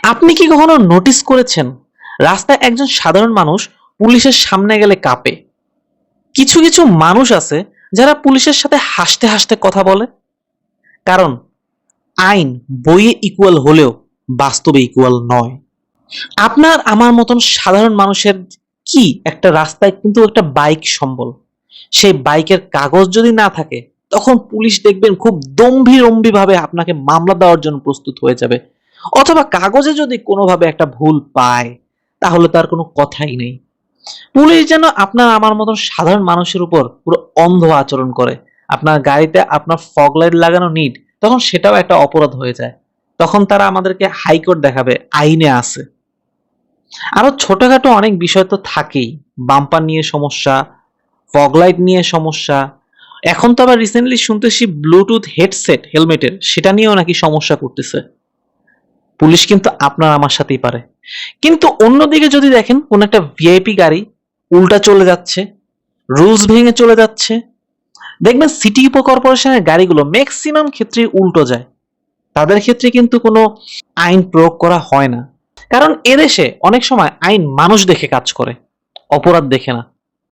আপনি কি কখনো নোটিস করেছেন রাস্তায় একজন সাধারণ মানুষ পুলিশের সামনে গেলে কাঁপে? কিছু কিছু মানুষ আছে যারা পুলিশের সাথে হাসতে হাসতে কথা বলে। কারণ আইন বইয়ে ইকুয়াল হলেও বাস্তবে ইকুয়াল নয়। আপনার আমার মতন সাধারণ মানুষের কি একটা রাস্তায় কিন্তু একটা বাইক সম্বল, সেই বাইকের কাগজ যদি না থাকে তখন পুলিশ দেখবেন খুব দম্ভি ভাবে আপনাকে মামলা দেওয়ার জন্য প্রস্তুত হয়ে যাবে। অথবা কাগজে যদি কোনোভাবে একটা ভুল পায় তাহলে তার কোনো কথাই নেই। পুলিশ যেন আপনার আমার মতন সাধারণ মানুষের উপর পুরো অন্ধ আচরণ করে। আপনার গাড়িতে আপনার ফগ লাইট লাগানো নিট, তখন সেটাও একটা অপরাধ হয়ে যায়। তখন তারা আমাদেরকে হাইকোর্ট দেখাবে আইনে আছে। আরো ছোটখাটো অনেক বিষয় তো থাকেই। বাম্পার নিয়ে সমস্যা, ফগ লাইট নিয়ে সমস্যা। এখন তো আবার রিসেন্টলি শুনতেছি ব্লুটুথ হেডসেট হেলমেটের সেটা নিয়েও নাকি সমস্যা করতেছে। পুলিশ কিন্তু আপনার আমার সাথেই পারে। কিন্তু অন্যদিকে যদি দেখেন কোন একটা ভিআইপি গাড়ি উল্টা চলে যাচ্ছে, রুলস ভেঙে চলে যাচ্ছে, দেখবেন সিটি কর্পোরেশনের গাড়িগুলো ম্যাক্সিমাম ক্ষেত্রে উল্টো যায়। তাদের ক্ষেত্রে কিন্তু কোনো আইন প্রয়োগ করা হয় না। কারণ এদেশে অনেক সময় আইন মানুষ দেখে কাজ করে, অপরাধ দেখে না।